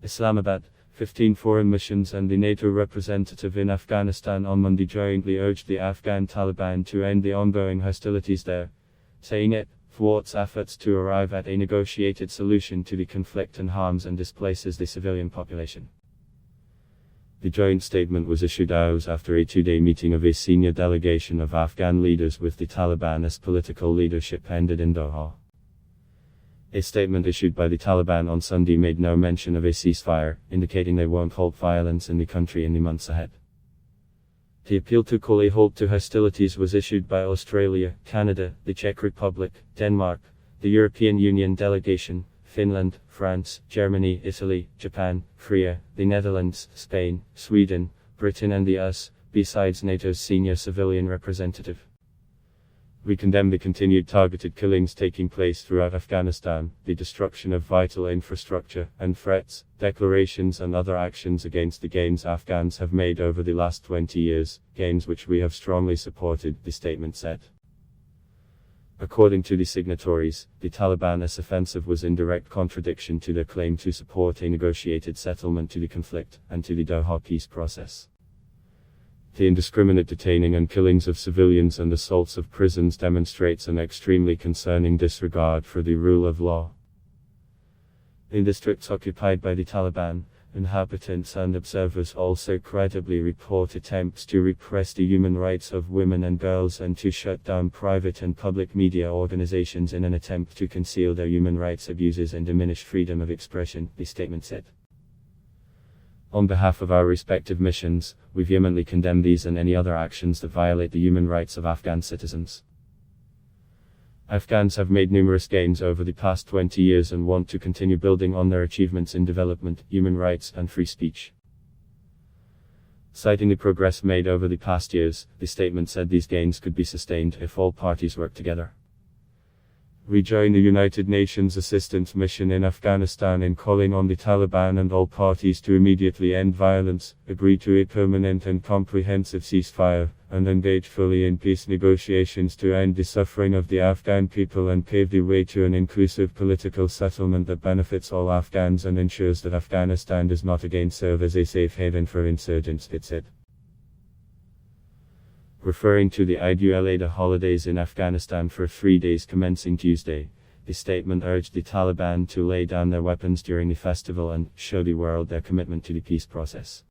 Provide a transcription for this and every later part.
Islamabad, 15 foreign missions and the NATO representative in Afghanistan on Monday jointly urged the Afghan Taliban to end the ongoing hostilities there, saying it thwarts efforts to arrive at a negotiated solution to the conflict and harms and displaces the civilian population. The joint statement was issued hours after a two-day meeting of a senior delegation of Afghan leaders with the Taliban's political leadership ended in Doha. A statement issued by the Taliban on Sunday made no mention of a ceasefire, indicating they won't halt violence in the country in the months ahead. The appeal to call a halt to hostilities was issued by Australia, Canada, the Czech Republic, Denmark, the European Union delegation, Finland, France, Germany, Italy, Japan, Korea, the Netherlands, Spain, Sweden, Britain and the US, besides NATO's senior civilian representative. We condemn the continued targeted killings taking place throughout Afghanistan, the destruction of vital infrastructure, and threats, declarations and other actions against the gains Afghans have made over the last 20 years, gains which we have strongly supported, the statement said. According to the signatories, the Taliban's offensive was in direct contradiction to their claim to support a negotiated settlement to the conflict, and to the Doha peace process. The indiscriminate detaining and killings of civilians and assaults of prisons demonstrates an extremely concerning disregard for the rule of law. In districts occupied by the Taliban, inhabitants and observers also credibly report attempts to repress the human rights of women and girls and to shut down private and public media organizations in an attempt to conceal their human rights abuses and diminish freedom of expression, the statement said. On behalf of our respective missions, we vehemently condemn these and any other actions that violate the human rights of Afghan citizens. Afghans have made numerous gains over the past 20 years and want to continue building on their achievements in development, human rights, and free speech. Citing the progress made over the past years, the statement said these gains could be sustained if all parties work together. We join the United Nations Assistance Mission in Afghanistan in calling on the Taliban and all parties to immediately end violence, agree to a permanent and comprehensive ceasefire, and engage fully in peace negotiations to end the suffering of the Afghan people and pave the way to an inclusive political settlement that benefits all Afghans and ensures that Afghanistan does not again serve as a safe haven for insurgents, it said. Referring to the Eid al-Adha holidays in Afghanistan for 3 days commencing Tuesday, the statement urged the Taliban to lay down their weapons during the festival and show the world their commitment to the peace process.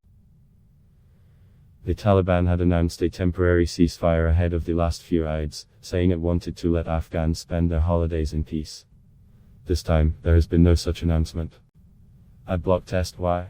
The Taliban had announced a temporary ceasefire ahead of the last few Eids, saying it wanted to let Afghans spend their holidays in peace. This time, there has been no such announcement. Adblock test why?